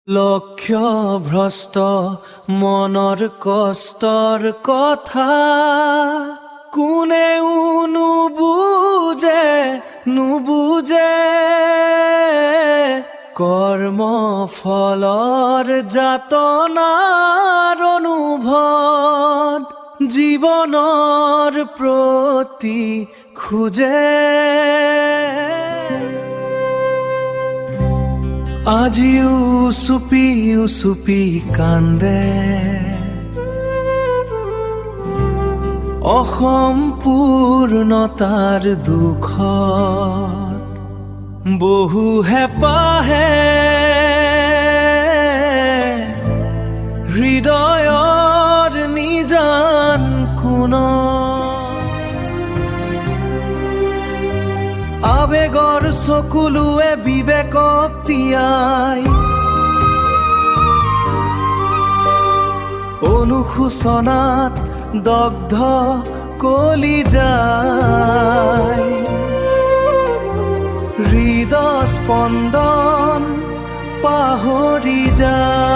লক্ষ্য ভ্ৰষ্ট মনৰ কষ্টৰ কথা কোনেও নুবুজে কৰ্ম ফলৰ যাতনাৰ অনুভৱ জীৱনৰ প্ৰতি খোজে আজিও চুপি কান্দে অসম্পূৰ্ণতাৰ দুখত বহু হেঁপাহে হৃদয়ৰ নিজান কোণত আবেগৰ চকুলোৱে বিবেকক তিয়াই অনুশোচনাত দগ্ধ কলিজাই হৃদস্পন্দন পাহৰি যায়।